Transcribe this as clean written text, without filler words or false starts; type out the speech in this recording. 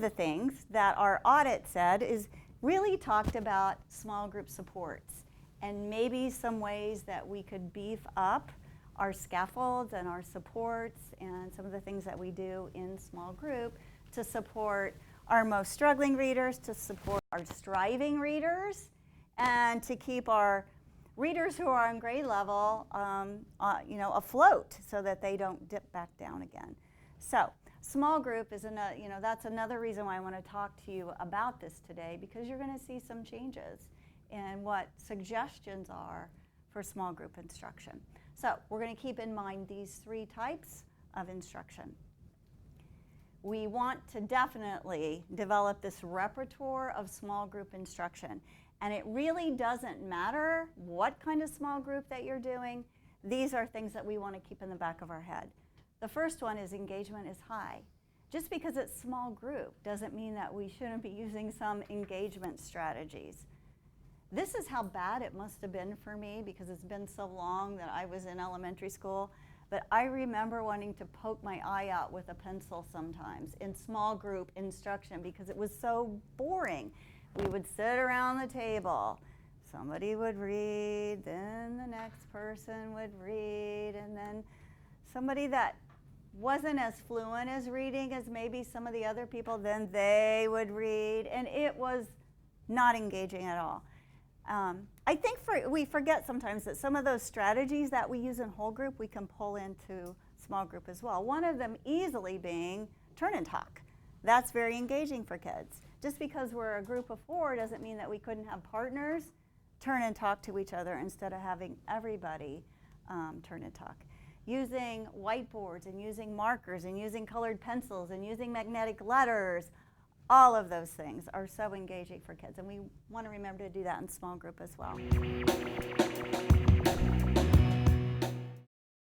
the things that our audit said is really talked about small group supports and maybe some ways that we could beef up our scaffolds and our supports and some of the things that we do in small group to support our most struggling readers, to support our striving readers, and to keep our readers who are on grade level afloat so that they don't dip back down again. So small group is that's another reason why I want to talk to you about this today, because you're going to see some changes in what suggestions are for small group instruction. So we're going to keep in mind these three types of instruction. We want to definitely develop this repertoire of small group instruction. And it really doesn't matter what kind of small group that you're doing. These are things that we want to keep in the back of our head. The first one is engagement is high. Just because it's small group doesn't mean that we shouldn't be using some engagement strategies. This is how bad it must have been for me, because it's been so long that I was in elementary school. But I remember wanting to poke my eye out with a pencil sometimes in small group instruction because it was so boring. We would sit around the table. Somebody would read, then the next person would read, and then somebody that wasn't as fluent as reading as maybe some of the other people, then they would read, and it was not engaging at all. I think we forget sometimes that some of those strategies that we use in whole group we can pull into small group as well. One of them easily being turn and talk. That's very engaging for kids. Just because we're a group of 4 doesn't mean that we couldn't have partners turn and talk to each other instead of having everybody turn and talk. Using whiteboards and using markers and using colored pencils and using magnetic letters, all of those things are so engaging for kids, and we want to remember to do that in small group as well.